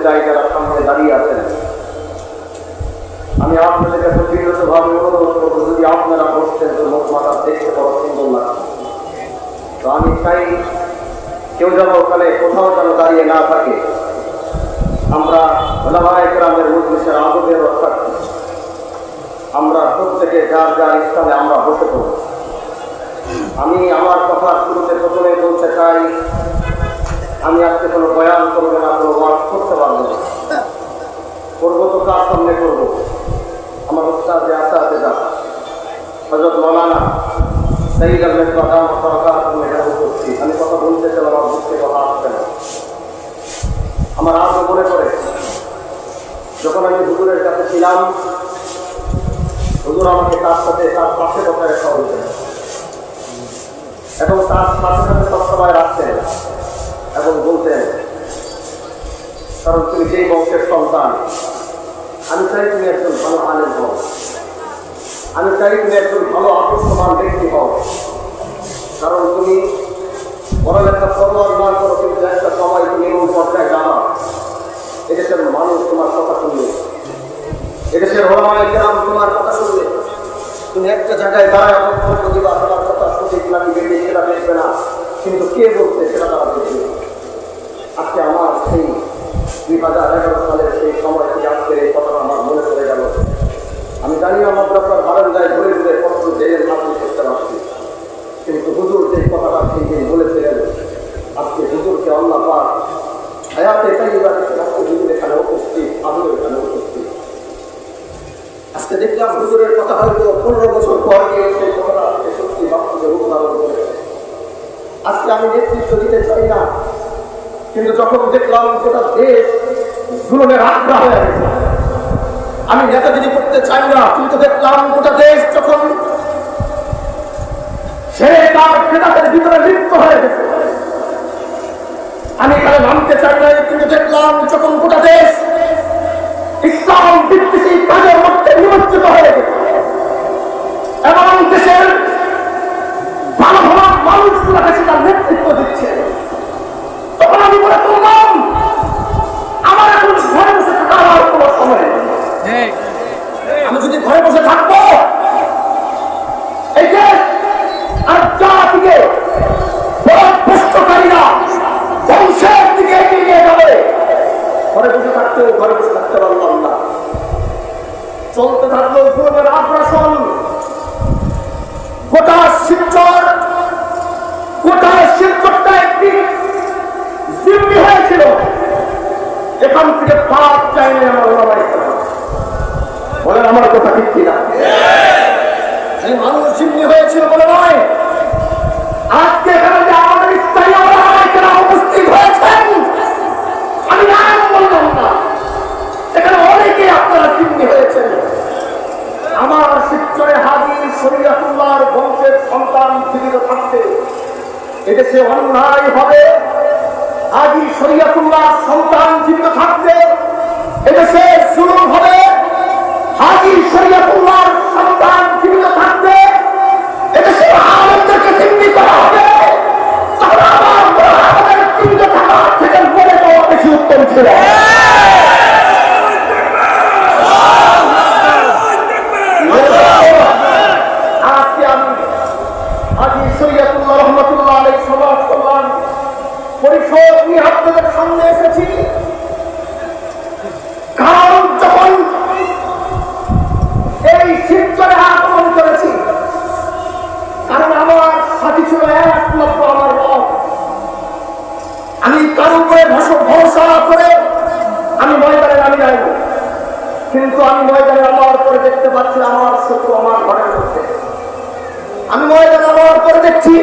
চাই যারা সামনে দাঁড়িয়ে আছেন। আমি আপনাদের কাছে বিনীতভাবে অনুরোধ করবো, যদি আপনারা বসছেন তো মুখ মাথা দেখতে বড় সুন্দর লাগছে, তো আমি চাই কেউ যেন ওখানে কোথাও যেন দাঁড়িয়ে না থাকে। আমরা ওলামায়ে কেরামের মজলিসের আদবের রক্ষার্থী আমরা প্রত্যেকে যার যার স্থানে আমরা বসে পড়ব। আমি আমার কথা শুরুতে প্রথমে বলতে চাই, আমি আজকে কোনো বয়ান করবো না, কোনো ওয়াজ করতে পারবো না। করবো তো কার সামনে করবো? আমার উস্তাদ আসাতে যা হযরত মাওলানা সাইয়্যিদ আহমেদ বাদাম সরকার উপস্থিত। আমি কথা বলতে চাইলাম, আমার বুঝতে কথা আসছে না। আমার আজও মনে পড়ে, যখন আমি হুজুরের কাছে ছিলাম, হুজুর আমাকে তার সাথে তার পাশে বসে রাখা হয়েছে এবং তার সাথে সাথে সবসময় রাখতেন এবং বলতেন, কারণ তুমি যেই বংশের সন্তান, আমি চাই তুমি একজন ভালো আলেম হও, আমি চাই তুমি একজন ভালো আদর্শবান ব্যক্তি হও। কারণ তুমি পড়ালেখা করো আর না করো, কিন্তু একটা সময় তুমি এমন পর্যায়ে যাবা, এদেশের মানুষ তোমার কথা শুনবে, এদেশের ওলামায়ে কেরাম তোমার কথা শুনবে। তুমি একটা জায়গায় দাঁড়ায় বক্তব্য দিবা, তোমার কথা সঠিক নাকি বেশি সেটা দেখবে না, কিন্তু কে বলছে সেটা তারা দেখবে। আজকে আমার সেই 2011 সালের সেই সময় থেকে আজকের এই কথাটা আমার মনে পড়ে গেল। আমি জানি না মাদ্রাসার বারান্দায় ঘুরে ঘুরে কত জেলের মাধ্যমে করতে পারছি, কিন্তু হুজুর যে কথাটা সেই দিন বলেছিলেন, আজকে হুজুরকে আল্লাহ পাক হায়াতে তাইয়্যিবা থেকে আজকে হুজুর এখানে উপস্থিত, আমিও এখানে উপস্থিত। আজকে দেখলাম হুজুরের কথা হয়তো 15 বছর পর গিয়ে সেই কথাটা সত্যি বাস্তবে রূপ ধারণ করেছে। আজকে আমি নেতৃত্ব দিতে চাই না, কিন্তু যখন দেখলাম গোটা দেশ জুলুমের আখড়া হয়ে গেছে, আমি নেতাগিরি করতে চাই না, কিন্তু দেখলাম গোটা দেশ যখন সে তার ক্রেতাদের ভিতরে লিপ্ত হয়ে গেছে, আমি এখানে নামতে চাই না, কিন্তু দেখলাম যখন গোটা দেশ ইসলাম বিদ্বেষী কাজের মধ্যে নিমজ্জিত হয়ে গেছে এবং দেশের ভালো ভালো মানুষগুলোকে সেটা নেতৃত্ব দিচ্ছে, তখন আমি মনে করলাম আমার এখন ঘরে বসে থাকার আর কোনো সময় নেই। আমি যদি ঘরে বসে থাকবো, এই দেশ আর জাতিকে পথভ্রষ্টকারীরা ধ্বংসের দিকে এগিয়ে নিয়ে যাবে। ঘরে বসে থাকতেও ঘরে বসে থাকতে পারলাম না, চলতে থাকলো জুলুমের আগ্রাসন। গোটা শিবচরটা একটি জিম্মি হয়েছিল, এখান থেকে পাপ চাইলে আমার ওলামায়ে কেরাম বলেন, আমার কথা ঠিক কিনা? এই মানুষ জিম্মি হয়েছিল বলে নয়, আজকে এখানে যে আমাদের স্থায়ী ওলামায়ে কেরাম উপস্থিত হয়েছেন, আমি নাম বললাম না, এখানে অনেকেই আপনারা জিম্মি হয়েছেন। আমার শিবচরে হাজী শরীয়তুল্লাহর বংশের সন্তান জীবিত থাকতে এদেশে অন্যায় হবে। হাজী শরীয়তুল্লাহর সন্তান জীবিত থাকতে এদেশে জুলুম হবে। হাজী শরীয়তুল্লাহর সন্তান জীবিত থাকতে এদেশে আলেমদেরকে জিম্মি করা হবে। তখন আমাদের জীবিত থাকার থেকে মরে যাওয়া বেশি উত্তম ছিল। আজকে আমি হাজী শরীয়তুল্লাহ রহমাতুল্লাহ আলাইহি সমাজ কল্যাণ পরিষদ নিয়ে আপনাদের সামনে এসেছি, কারণ যখন এই শিবচরে আক্রমণ করেছি, কারণ আমার সাথী ছিল একমাত্র আমার রব। আমি কারো উপরে ভরসা করে আমি ময়দানে নামি যাইনি, কিন্তু আমি ময়দানে আমার পরে দেখতে পাচ্ছি আমার শত্রু আমার ঘরের মধ্যে। আমি ময়দানে আমার পরে দেখছি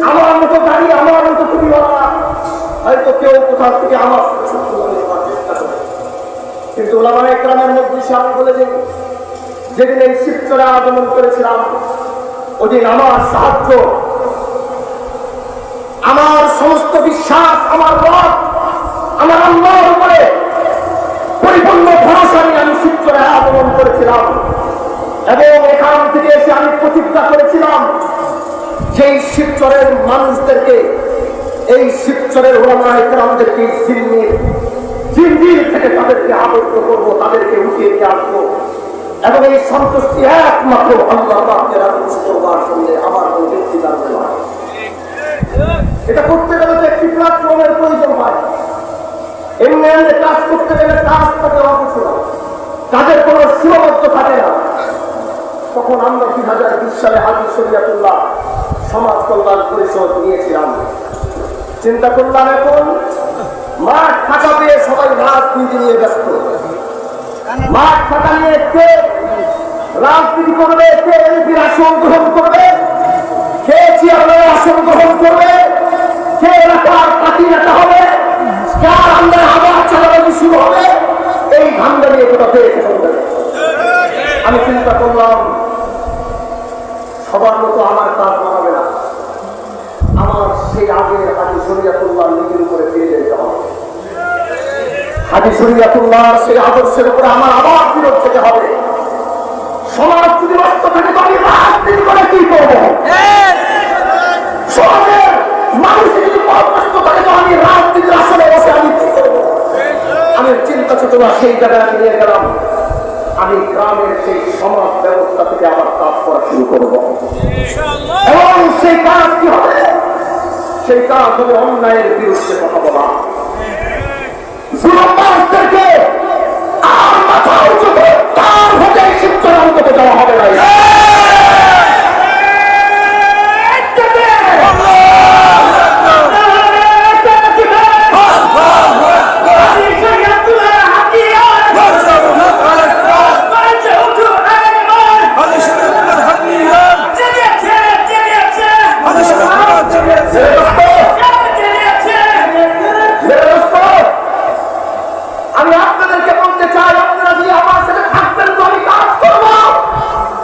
আমার মতো গাড়ি, আমার মতো টুপিওয়ালা হয়তো কেউ কোথাও থেকে আমার শত্রু করার চেষ্টা করে। কিন্তু ওলামায়ে কেরামের মজলিসে আমি বলে দিই, যেদিন এই শিবচরে আগমন করেছিলাম, ওদিন আমার সাহায্য, আমার সমস্ত বিশ্বাস, আমার রব, আমার আল্লাহর উপরে পরিপূর্ণ ভরসা নিয়ে আমি শিবচরে আগমন করেছিলাম এবং এখান থেকে এসে আমি প্রতিজ্ঞা করেছিলাম সেই শিবচরের মানুষদেরকে, এই শিবচরের ওলামায়ে কেরামদেরকে জিম্মির জিন্দির থেকে তাদেরকে আবদ্ধ করবো, তাদেরকে উঠিয়ে নিয়ে আসবো। এবং এই সন্তুষ্টি একমাত্র আল্লাহ পাককে রাজি করবার জন্য আমার কোন ব্যক্তি কারণে নয়। এটা করতে গেলে তো একটি প্ল্যাটফর্মের প্রয়োজন হয়। এমনি এমনি কাজ করতে গেলে কাজ থাকে অবসর, কাজের কোনো সীমাবদ্ধ থাকে না। তখন আমরা 2020 সালে হাজী শরিয়াতুল্লাহ সমাজ কল্যাণ পরিষদ নিয়েছিলাম। চিন্তা করলাম এখন মাঠ ফাঁকা পেয়ে সবাই রাজনীতি নিয়ে ব্যস্ত। মাঠ ফাঁকা নিয়ে কে রাজনীতি করবে, কে এমপির আসন গ্রহণ করবে, কে চেয়ারম্যানের আসন গ্রহণ করবে, কে এলাকার পার্টি নেতা হবে, কার আন্দারে আবার চালাবাজি শুরু হবে, এই ধান্দা নিয়ে কোথা পেয়েছে। আমি চিন্তা করলাম সবার মতো আমার কাজ বানাবে না, আমার সেই আগের হাজী শরিয়াতুল্লাহ নিজের উপরে ফিরে যেতে হবে। হাজী শরিয়াতুল্লাহ সেই আদর্শের উপরে আমার আবার ফিরত যেতে হবে। সমাজ যদি নষ্ট থাকে তো আমি রাজনীতি করে কি করবো? সমাজের মানুষ যদি নষ্ট থাকে তো আমি রাজনীতির আসলে বসে আমি কি করবো? আমি চিন্তা চেতনা সেই জায়গায় আমি নিয়ে গেলাম। আমি গ্রামের সেই সমাজ ব্যবস্থা থেকে আবার কাজ করা শুরু করব। এবং সেই কাজ কি হবে? সেই কাজ হবে অন্যায়ের বিরুদ্ধে কথা বলা, জুলুমবাজদেরকে আর মাথা উঁচু করে তার ভোটে শিক্ষা অন্তত দেওয়া হবে না। আমি আপনাদেরকে বলতে চাই, আপনারা যদি আমার সাথে থাকবেন তো আমি কাজ করবো,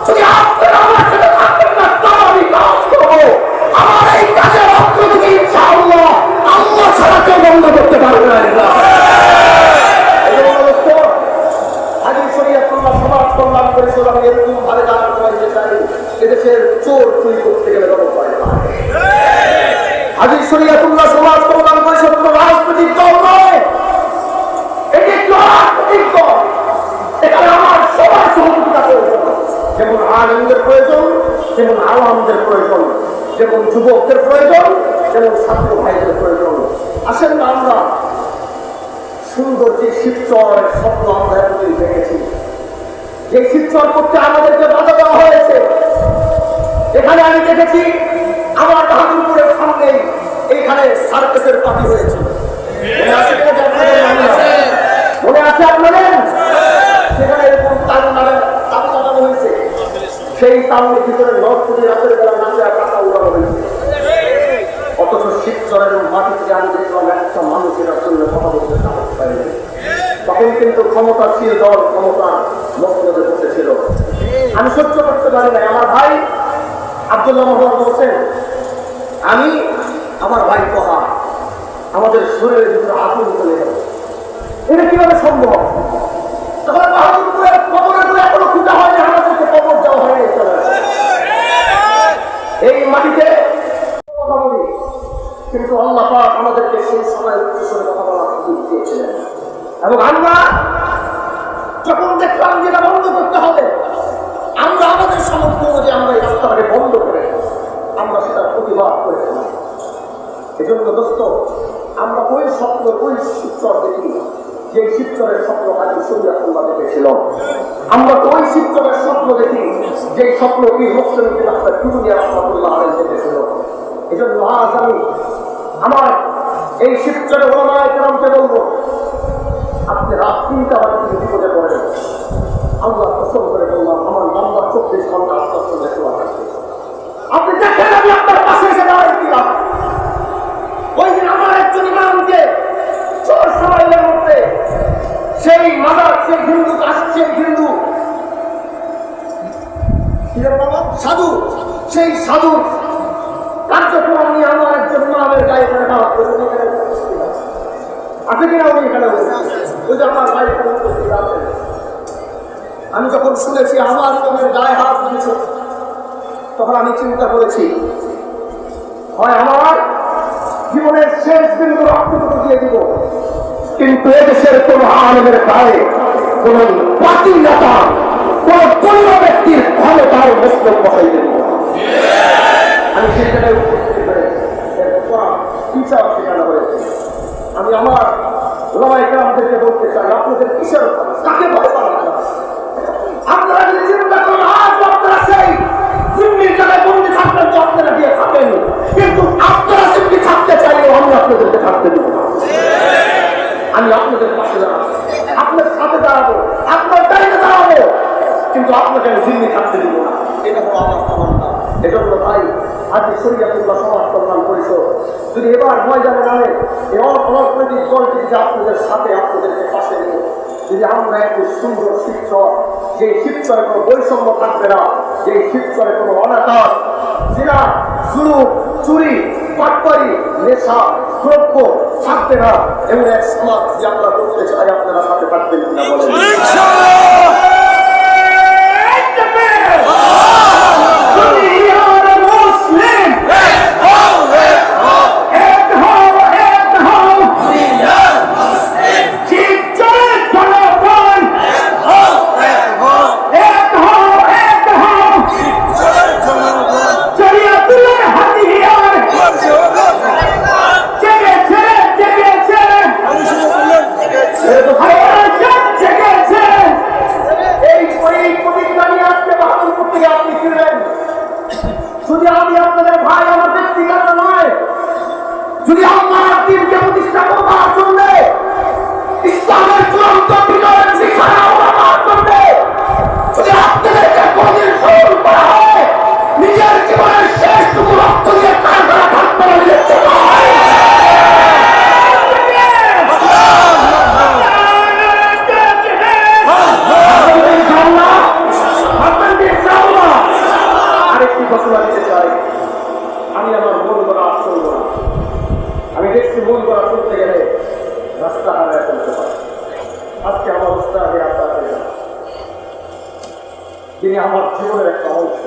যদি আপনারা আমার সাথে থাকবেন না তাও আমি কাজ করবো। আমার এই কাজের অগ্রগতি ইনশাআল্লাহ আল্লাহ ছাড়া কেউ বন্ধ করতে পারবে না। হাজী শরিয়াতুল্লাহ সমাজ কল্যাণ পরিষদ আমি এরকম ভাবে জানার করতে চাই, এদেশের চোর চুরি করতে গেলে ব্যবস্থা হয়। হাজী শরিয়াতুল্লাহ সমাজ কল্যাণ পরিষদ কোন রাজনৈতিক দল নয়, এটি একটি রাজনৈতিক দল। এখানে আমার সবার সহযোগিতা প্রয়োজন, যেমন আলেমদের প্রয়োজন, যেমন আওয়ামদের প্রয়োজন, যেমন যুবকদের প্রয়োজন, যেমন ছাত্র ভাইদের প্রয়োজন। আসেন না আমরা সুন্দর যে শিবচরের স্বপ্ন আমরা এতদিন দেখেছি, যে শিবচর করতে আমাদেরকে বাধা দেওয়া হয়েছে। এখানে আমি দেখেছি আমার বাহাদুরপুরের সামনে এইখানে সার্কাসের পার্টি হয়েছে, মনে আছে আপনাদের? সেখানে এরকম তাল লাগানো হয়েছে, সেই তালের ভিতরে নর্থপুরি রাতের বেলা নাচে টাকা উড়ানো হয়েছে। অথচ শিবচরের মাটি থেকে আমি দেখলাম একটা মানুষের জন্য কথা বলতে সাহস পাইনি। তখন কিন্তু ক্ষমতাশীল দল ক্ষমতার মসনদে বসেছিল। আমি সহ্য করতে পারি না। আমার ভাই আব্দুল্লাহ মোহাম্মদ বলছেন, আমি আমার ভাই কহা আমাদের শরীরের ভিতরে আগুন চলে গেল, এটা কিভাবে সম্ভব? তখন বাহাদুরপুরের কবরের করে এখনো খুঁজা হয়নি, আমাদেরকে কবর দেওয়া হয়নি। এই মাটিতে কথা বলি, কিন্তু আল্লাহ পাক আমাদেরকে সেই সময় উচ্চস্বরে কথা বলার সুযোগ দিয়েছিলেন। এবং আমরা যখন দেখলাম যেটা বন্ধ করতে হবে, আমরা আমাদের সামর্থ্য অনুযায়ী আমরা এই রাস্তাটাকে বন্ধ করে আমরা সেটা প্রতিবাদ করেছিলাম। এজন্য দোস্ত, আমরা ওই স্বপ্ন, ওই শিবচর দেখি যে শিবচরের স্বপ্ন হাজী শরিয়াতুল্লাহ দেখেছিল। আমরা তো ওই শিবচরের স্বপ্ন দেখি যে স্বপ্ন কি মুসলিমদের রাস্তায় কুতুবিয়া রাহমাতুল্লাহ আলাইহি দেখেছিল। এজন্য আজ আমি আমার এই শিবচরের ওলামায়ে কেরামকে বলবো, আপনি রাত 3টা বাজে যদি বিপদে পড়েন, আল্লাহ কসম করে বললাম আমার বান্দা 24 ঘন্টা আপনার সঙ্গে শোয়া থাকবে। আপনি দেখেন আমি আপনার পাশে এসে দাঁড়াই দিলাম। ওই দিন আমার একজন ইমামকে চোর সবাইয়ের মধ্যে সেই মাদার, সেই হিন্দু আসছে, হিন্দু সাধু, সেই সাধু কার্যক্রম নিয়ে আমার একজন ইমামের গায়ে করে দেওয়া আছে কিনা? উনি এখানে ওই যে আমার গায়ে উপস্থিত আছে। আমি যখন শুনেছি আমার ইমামের গায়ে হাত দিয়েছে, তখন আমি চিন্তা করেছি, হয় আমার জীবনের শেষ বিন্দু রক্তটুকু দিয়ে দিব, কিন্তু এদেশের কোন আলেমের গায়ে কোন পার্টি নেতা কোন পণ্য ব্যক্তির ক্ষমতার মস্তক বসাই দেব। আমি সেই জায়গায় উপস্থিত হয়েছি, বিচার সেখানে হয়েছে। আমি আমার ওলামায়ে কেরামদেরকে বলতে চাই, আপনাদের কিসের কাকে ভয় পান? আপনারা যদি চিন্তা করেন আজ আপনারা সেই জিম্মির জায়গায় বন্দি থাকবেন তো আপনারা দিয়ে থাকেন, কিন্তু আপনারা জিম্মি থাকতে চাইলেও আমি আপনাদেরকে থাকতে দেব না। আমি আপনাদের পাশে দাঁড়াবো, আপনার সাথে দাঁড়াবো, আপনার দাঁড়িয়ে দাঁড়াবো, কিন্তু আপনাকে আমি জিম্মি থাকতে দেব না। এটা হলো আমার তমন্না। এজন্য ভাই আজ শরীয়তুল্লাহ সমাজ কল্যাণ পরিষদ যদি এবার ময়দানে নামে এই অরাজনৈতিক দলটি যে আপনাদের সাথে আপনাদেরকে পাশে নেব, যদি আমরা একটু সুন্দর শিক্ষক, যে শিক্ষার কোনো বৈষম্য থাকবে না, যে শিক্ষার কোনো অনাচার, জিনা, জুলুম, চুরি, পাটপাড়ি, নেশা, দ্রব্য থাকবে না, এমন এক সমাজ যে আমরা করতে চাই, আপনারা সাথে থাকবেন কিনা বলেন? যদি আমি আপনাদের ভাই, আমার ব্যক্তিগত নয়, যদি আমার দিনকে প্রতিষ্ঠা করবার জন্য ইসলামের চূড়ান্ত বিজয়ের শিক্ষা হওয়ার জন্য যদি আপনাদেরকে কোনদিন সফল করা হয়, নিজের জীবনের শেষটুকু রক্ত দিয়ে কারখানা থাকতে হবে। আরেকটি ঘোষণা দিতে চাই, আমি আমার মন করা চলব না। আমি দেখছি মন করা চলতে গেলে রাস্তা হারায় ফেলতে পারে। আজকে আমার উস্তাদে আপনাদের যিনি আমার জীবনের একটা অংশ,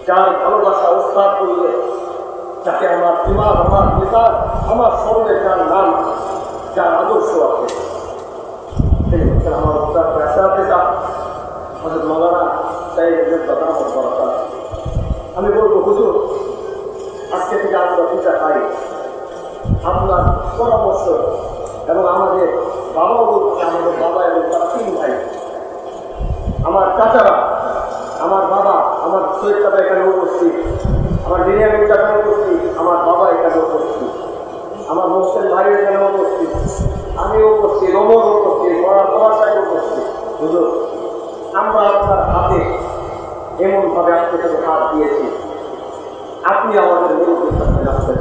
যার ভালোবাসা উস্তাদ করলে, যাকে আমার দিমাগ, আমার নেতা, আমার স্মরণে যার নাম, যার আদর্শ আছে, তিনি হচ্ছেন আমার উস্তাদ পেশা হযরত মাওলানা সাইয়েদ দাদামত বরকত। আমি বলবো হুজুর, আজকে থেকে আমরা পূজা পাই আপনার পরামর্শ, এবং আমাদের বাবাও বলছে, আমাদের বাবা এবং তারা 3 ভাই, আমার চাচারা, আমার বাবা, আমার সৈয়দ দাদা এখানে উপস্থিত, আমার বিনিয়ামিন চাচা উপস্থিত, আমার বাবা এখানে উপস্থিত, আমার মোহসেন ভাই এখানে উপস্থিত, আমিও উপস্থিত, রোমন উপস্থিত, পড়ার সাহেব উপস্থিত। হুজুর, আমরা আপনার হাতে এমনভাবে আজকে থেকে হাত দিয়েছি, আপনি আমাদের মুরব্বী থাকবেন আসতে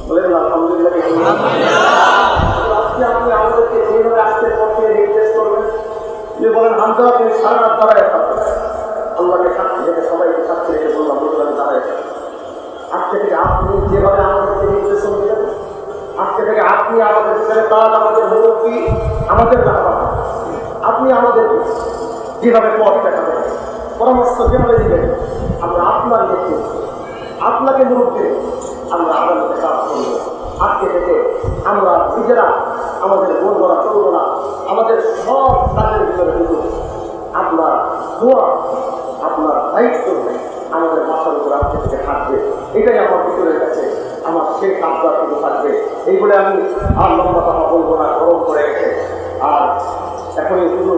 বলেন আলহামদুলিল্লাহ। আজকে আপনি আমাদেরকে যেভাবে আসতে পথে নির্দেশ করবেন, যদি বলেন হামজা আপনি সারা রাত দাঁড়ায় থাকবেন, আল্লাহকে সাক্ষী রেখে, সবাইকে সাক্ষী রেখে বললাম বললাম দাঁড়ায় থাকবেন। আজকে থেকে আপনি যেভাবে আমাদেরকে নির্দেশন দিলেন, আজকে থেকে আপনি আমাদের ছেলে তার, আমাদের মুরব্বী, আমাদের বাবা, আপনি আমাদের যেভাবে পথ দেখাবেন, পরামর্শ যেভাবে দিবেন, আমরা আপনার নেতৃত্ব, আপনাকে মুরব্বী আমরা আদালতে কাজ করব। আজকে থেকে আমরা নিজেরা আমাদের মন গড়া চলব না, আমাদের সব কাজের ভিতরে কিন্তু আপনার দোয়া, আপনার দায়িত্ব আমাদের মাথার উপর আজকে থেকে থাকবে। এটাই আমার ভিতরের কাছে আমার সেই কাজটা কিন্তু থাকবে। এই বলে আমি আর লম্বা কথা বলবো না, গরম করে গেছে। আর এখনই শুধু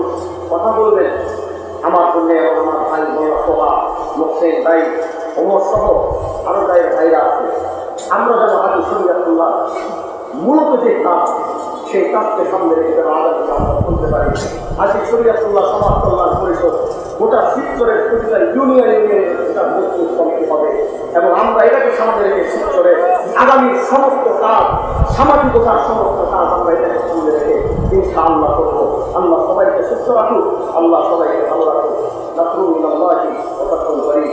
কথা বলবেন আমার জন্য, আমার ভাই সভা মোহসেন ভাই, ওমর সহ আরো ভাইরা আছে। আমরা যেন হাতে শরীয়তুল্লাহ মূলত যে কাজ, সেই কাজকে সামনে রেখে যেন আদালতে আমরা বলতে পারি। আজকে শরীয়তুল্লাহ সমাজ কল্যাণ পরিষদ গোটা শিবচরের প্রতিটা ইউনিয়নে এটা মজবুত কমিটি হবে, এবং আমরা এটাকে সামনে রেখে শিবচরে আগামী সমস্ত কাজ, সামাজিকতার সমস্ত কাজ আমরা এটাকে সামনে রেখে ইনশাআল্লাহ করবো। আল্লাহ সবাইকে সুস্থ রাখুক, আল্লাহ সবাইকে ভালো রাখুক। নাসরুল্লাহি ওয়া ফাতহুল করিম।